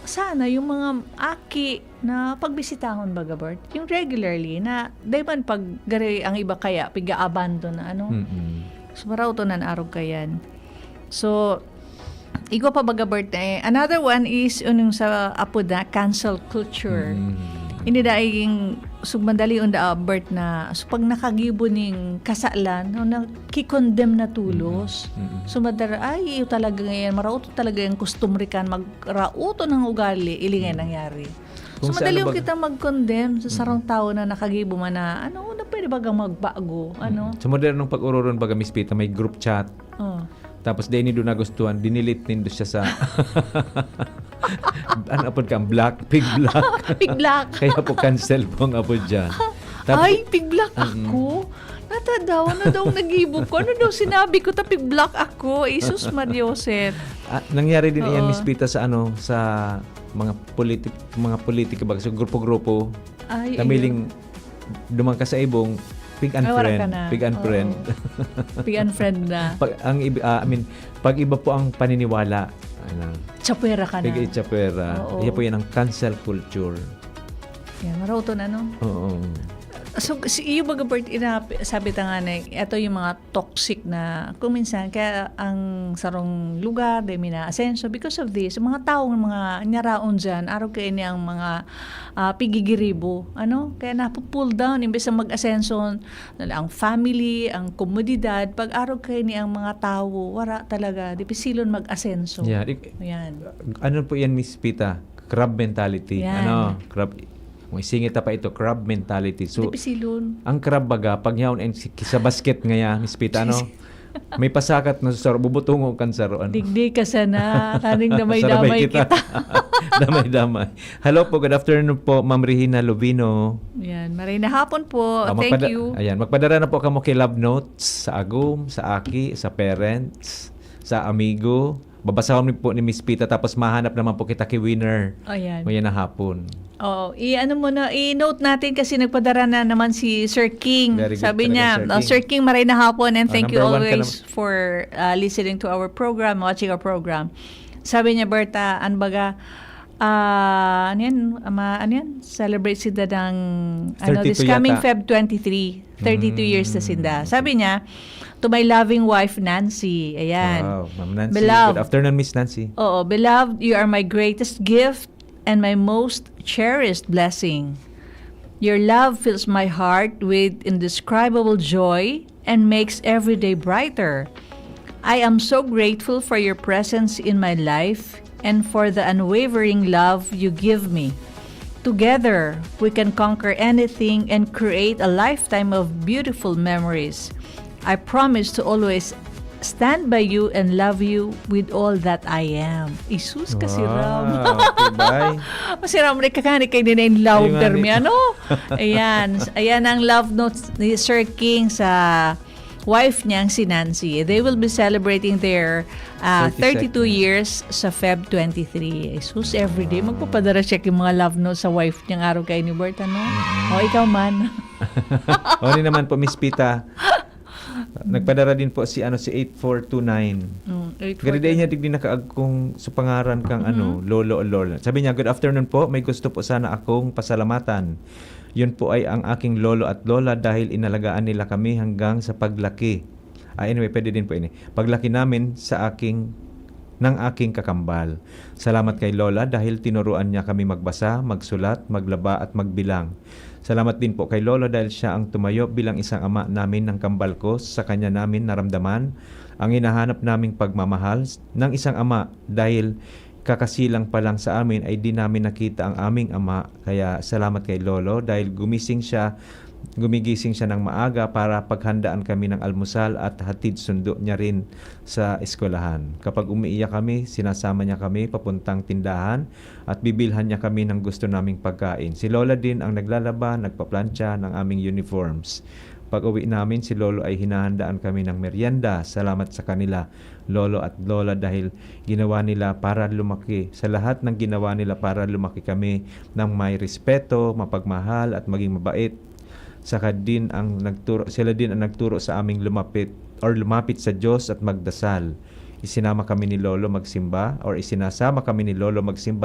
sana yung mga aki na pagbisitahon baga Bert, yung regularly na, dahil pag gari ang iba kaya, piga-abandon na ano, so maraw to na araw kayan. So, ikaw pa baga Bert, another one is yung sa apo na cancel culture. Hindi dahil sugmandali unda Bert na so pag nakagibo ning kasalan na kikondem na tulos. So madara ay iyo talaga ngayon marauto talaga yung customary kan magrauto ng ugali ilingay nangyari. So madali yung kita mag-condemn sa sarang tao na nakagibo man na ano na pwede bagang magbago ano. Sa modernong pag-ururon baga mispita may group chat. Tapos din doon nagustuhan, dinilit nindo siya sa ano apod ka, pig black. Pig black. Kaya po cancel po ang apod dyan. Ay, pig black ako? Natadaw, ano daw nagibo ko? Ano daw sinabi ko, pig black ako? Jesus Marioset. Nangyari din iyan, Miss Pita, sa mga politika ba? Sa grupo-grupo. Tamiling dumang ka sa ibong pig unfriend. Pig unfriend. Pig unfriend na. Pag iba po ang paniniwala, Chapwera ka na. Pig chapwera. Iyan po yan ang cancel culture. Yan, marauto na, no? Oo. So, yung mga Bert, sabi ta nga na, ito yung mga toxic na, kung minsan, kaya ang sarong lugar, de mina asenso, because of this, mga taong mga nyaraon dyan, araw kayo niya ang mga pigigiribo, ano? Kaya napupull down, imbes na mag-asenso, ang family, ang komunidad, pag araw kayo niya ang mga tao, wala talaga, dipisilon mag-asenso. Yeah. Yan. Ano po yan, Miss Pita? Crab mentality. Yan. Crab. May singit pa ito, crab mentality. So, dipisilon. ang crab baga, pag yaon sa basket nga Miss Pita, may pasakat na sa bubutungo kan saro. Digdi ka sana, kaning damay-damay kita. Damay-damay. Hello po, good afternoon po, Ma'am Regina Lovino. Yan, marina hapon po. Thank you. Ayan, magpadara na po kamo kay love notes sa agum, sa aki, sa parents, sa amigo. Babasahon po ni Miss Pita tapos mahanap naman po kita kay winner. Ayan. Ngayon na hapon. I-note natin kasi nagpadara na naman si Sir King. Sabi niya, Sir King, maray na hapon and thank you always for listening to our program, watching our program. Sabi niya, Berta, celebrate sila ng this coming Feb 23, 32 years na sinda. Sabi niya, to my loving wife, Nancy. Ayan. Wow, Ma'am Nancy. Beloved, good afternoon, Miss Nancy. Oo, beloved, you are my greatest gift and my most cherished blessing. Your love fills my heart with indescribable joy and makes every day brighter. I am so grateful for your presence in my life and for the unwavering love you give me. Together, we can conquer anything and create a lifetime of beautiful memories. I promise to always stand by you and love you with all that I am. Isus kasi Ram. Bye. Kasi Ram, kakani kayo din yung louder mi. Ano? Ayan. Ayan ang love notes ni Sir King sa wife niyang si Nancy. They will be celebrating their 32 years sa Feb 23. Isus, everyday magpapadara siya yung mga love notes sa wife niyang araw kayo ni Bert. Ano? O, ikaw man. O, naman po, Miss Pita. Nagpadara din po si 8429. Gariday niya digdi nakaagkong sa pangaran kang lolo o lola. Sabi niya, good afternoon po. May gusto po sana akong pasalamatan. Yun po ay ang aking lolo at lola dahil inalagaan nila kami hanggang sa paglaki. Anyway, pwede din po ini. Paglaki namin ng aking kakambal. Salamat kay lola dahil tinuruan niya kami magbasa, magsulat, maglaba at magbilang. Salamat din po kay Lolo dahil siya ang tumayo bilang isang ama namin ng kambal ko. Sa kanya namin naramdaman ang hinahanap naming pagmamahal ng isang ama dahil kakasilang pa lang sa amin ay di namin nakita ang aming ama. Kaya salamat kay Lolo dahil gumigising siya ng maaga para paghandaan kami ng almusal at hatid sundo niya rin sa eskwelahan. Kapag umiiyak kami, sinasama niya kami papuntang tindahan at bibilhan niya kami ng gusto naming pagkain. Si Lola din ang naglalaba, nagpaplantsa ng aming uniforms. Pag uwi namin, si Lolo ay hinahandaan kami ng merienda. Salamat sa kanila, Lolo at Lola, dahil ginawa nila para lumaki. Sa lahat ng ginawa nila para lumaki kami ng may respeto, mapagmahal at maging mabait. Sila din ang nagturo sa aming lumapit sa Diyos at magdasal. Isinasama kami ni Lolo magsimba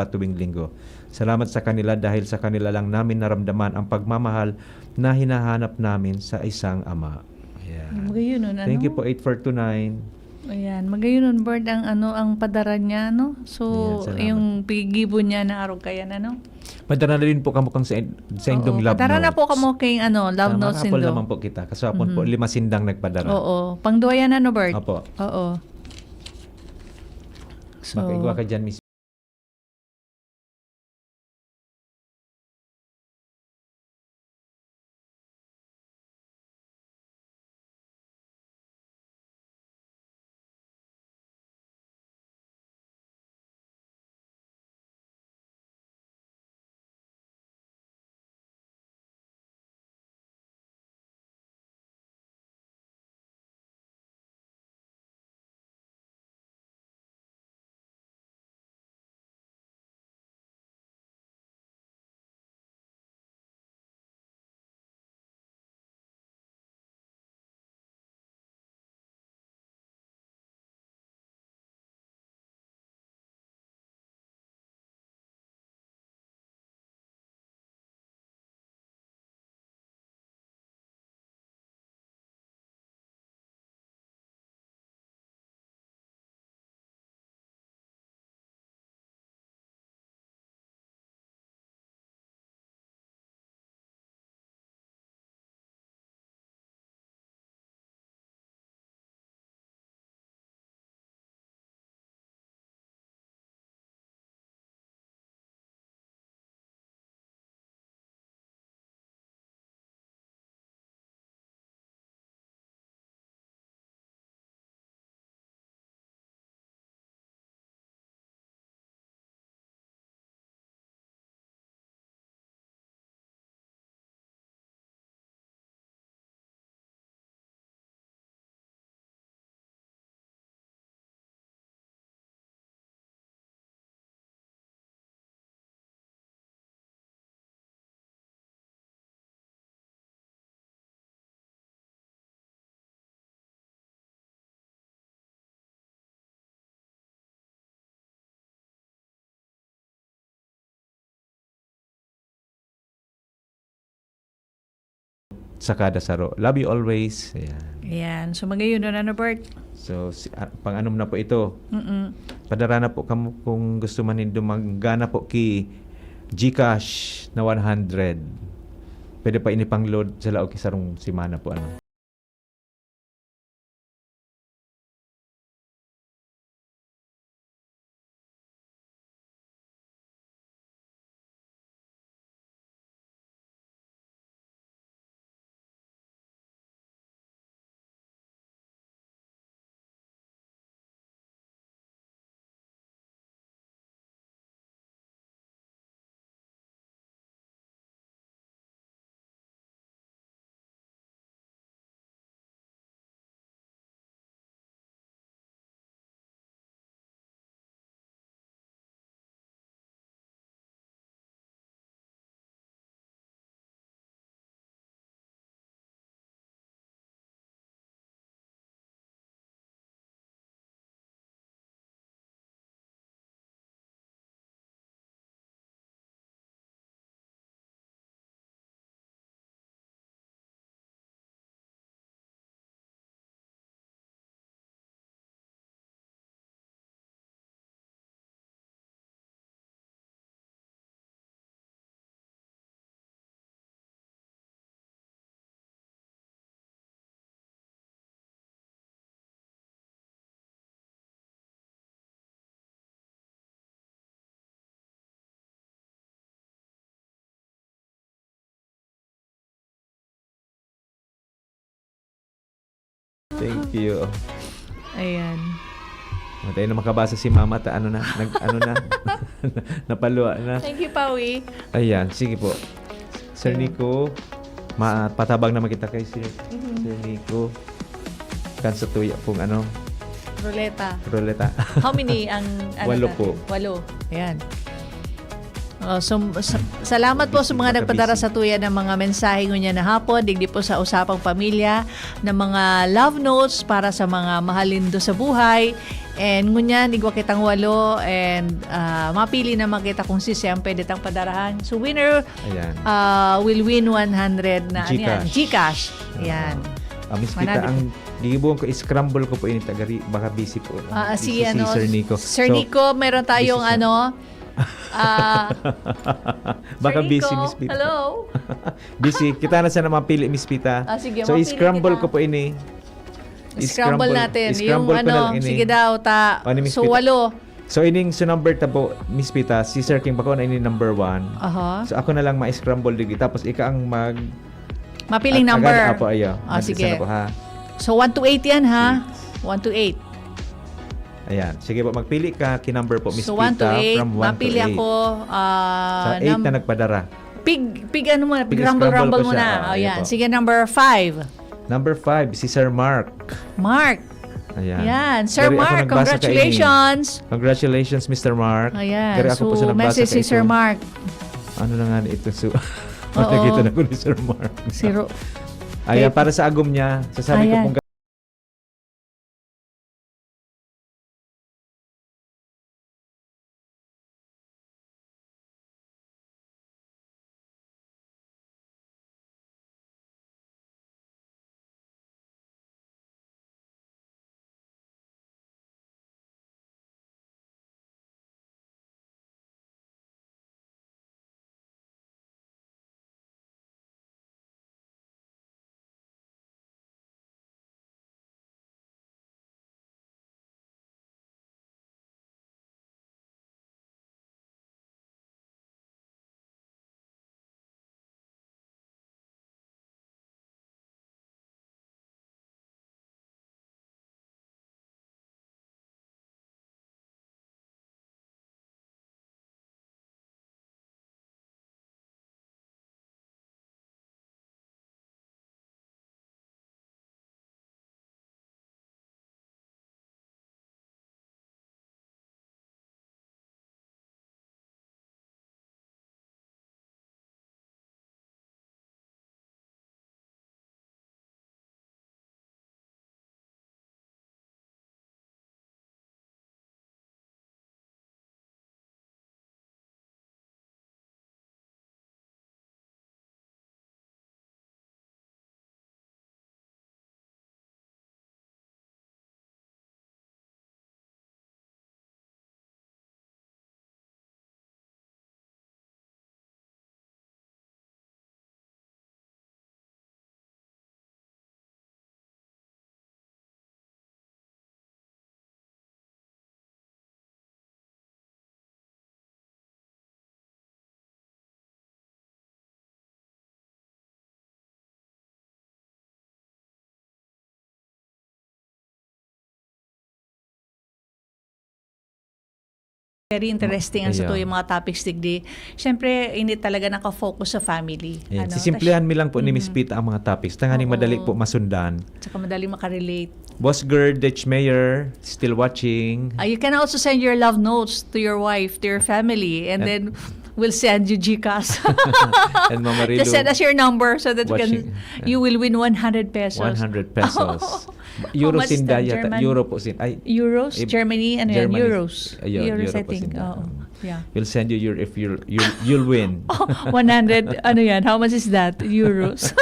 tuwing linggo. Salamat sa kanila dahil sa kanila lang namin naramdaman ang pagmamahal na hinahanap namin sa isang ama. Ayan. Magayon, Thank you po, 8429. Ayan, magayon, Bert, ang padara niya, no? So, Ayan, yung pigibo niya na araw kaya na, no? Padala na rin po kamo kang sa indong love padara notes. na po kamo kay love notes Mga indo. naman po kita. Kasapon po, 5 sindang nagpadara. Oo. Pangduaya na, no, Bert? Opo. Oo. So, Makaigwa ka dyan, Miss. Sa kada saro. Love you always. Ayan. ayan. So, magayon na, no, Bert? So, pang-anom na po ito. Padara na po kamo kung gusto man nindo manggana po ki GCash na 100. Pwede pa inipang load sa laog kisarong simana po ano. Thank you. Ayan. Tayo na makabasa si Mama ta ano na, napaluwa na. Thank you, Pawi. Ayan, sige po. Sir Nico, patabang naman kita kay Sir Nico. Kan sa tuya pong ano, Ruleta. How many ang Walo natin? po. 8. Ayan. Salamat po sa mga nagpadara sa tuya ng mga mensahe ngunya na hapon, digdi po sa usapang pamilya, ng mga love notes para sa mga mahalin do sa buhay. And ngunyan, igwa kitang 8 and mapili na makita kung si Sam pwede tang padarahan. So winner will win 100 na Gcash. Ayan. Miss Pita, ang gigibuhan ko, scramble ko po ini tagari, baka busy po. Si Sir Nico. Sir Nico, meron tayong baka Sir busy, Nico, Miss Pita. hello? Busy. Kita na siya na mapili, Miss Pita. Sige, so, mapili scramble kita. ko po ini. Scramble natin. Scramble Yung ko na lang ini. sige daw, Miss so Pita. 8. So, ining so number tabo, Miss Pita, si Sir King Bako na ini number 1. So, ako na lang ma-scramble digi. Tapos, ika ang mapiling number. Apo, ayo. Sige. Ko, ha? So, 1 to 8 yan, ha? 1 to 8. Ayan. Sige po, magpili ka kinumber po, Miss So, 1 to Pita, 8. from 1 to 8. Mapili ako. Sa 8 na nagpadara. Pig ano muna, Pig rumble scramble ko muna. siya. Ayan. Ayan po. Sige, number 5. Number 5, si Sir Mark. Mark. Ayan. Yan. Sir Kari ako Mark, nagbasa congratulations. Congratulations, Mr. Mark. Ayan. Kari ako po So, sa nagbasa message si Sir Mark. Ano na nga ito? So, Oo. nakita na ko ni Sir Mark. Ayan, para sa agom niya. Sasabi ko pong Very interesting ang sa Ayan. yung mga topics digdi. Siyempre, hindi talaga nakafocus sa family. Ayan. Sisimplihan mi lang po ni Miss Pita ang mga topics. Tanganing madali po masundan. Tsaka madali makarelate. Boss Girl, Ditch Mayor, still watching. You can also send your love notes to your wife, to your family, and then we'll send you Gcash. And Mama Rilu, Just send us your number so that watching. you will win 100 pesos. 100 pesos. How Euro much sin that, daya. German? Euro po sin. Ay, Euros? Germany? Ano yan? Germany. Euros. Ayun, Euros, Euro I po think. sin. Oo. Yeah. We'll send you your if you'll win. 100, ano yan? How much is that? Euros.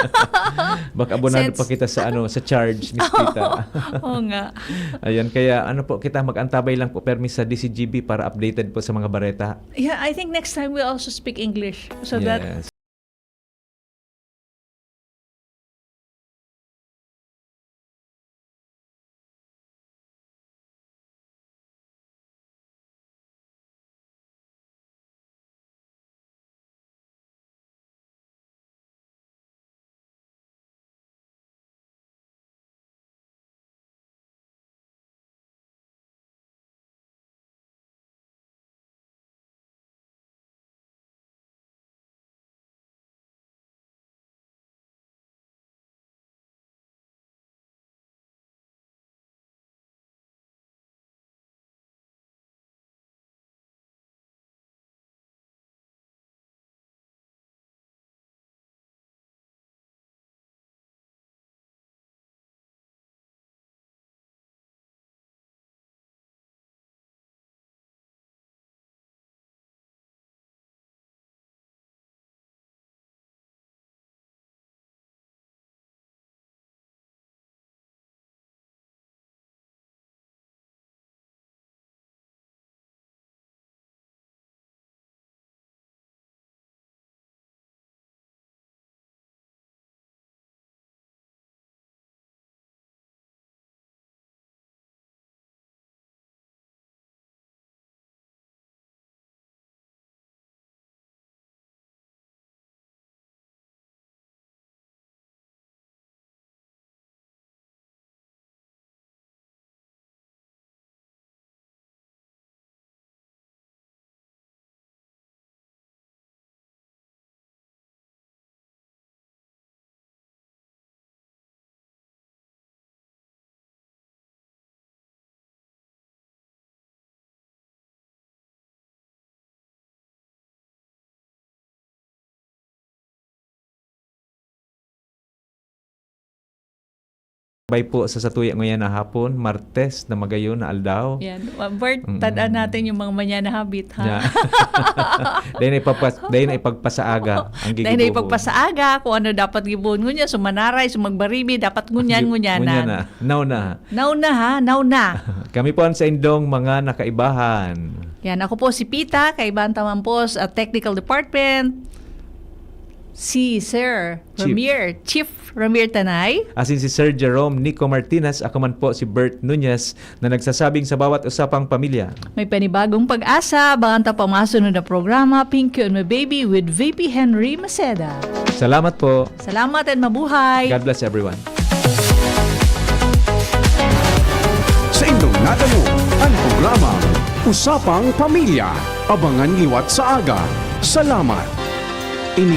Baka abonado Cents. pa kita sa sa charge, Miss Pita. Oo nga. Ayan, kaya po kita mag-antabay lang po permis sa DCGB para updated po sa mga bareta. Yeah, I think next time we'll also speak English so that Yes. Bay po sa satuya ngayon na hapon, Martes na magayon na aldaw. Yan. Bert, tandaan natin yung mga manya na habit, ha? Yeah. Dahil na ipagpasaaga ang gigibuho. Dahil na ipagpasaaga kung ano dapat gibuhon ngunya, sumanaray, sumagbaribi, dapat ngunyan-ngunyanan. Now na. Now na, ha? Now na. Kami po ang sa indong mga nakaibahan. Yan, ako po si Pita, kaibahan taman po sa Technical Department. Si Sir Chief Ramir Tanay. Asin si Sir Jerome Nico Martinez, ako man po si Bert Nunez na nagsasabing sa bawat usapang pamilya. May panibagong pag-asa, baka pa masunod na programa, Pinky and My Baby with VP Henry Maceda. Salamat po. Salamat at mabuhay. God bless everyone. Sa indong nadamo ang programa Usapang Pamilya. Abangan liwat sa aga. Salamat.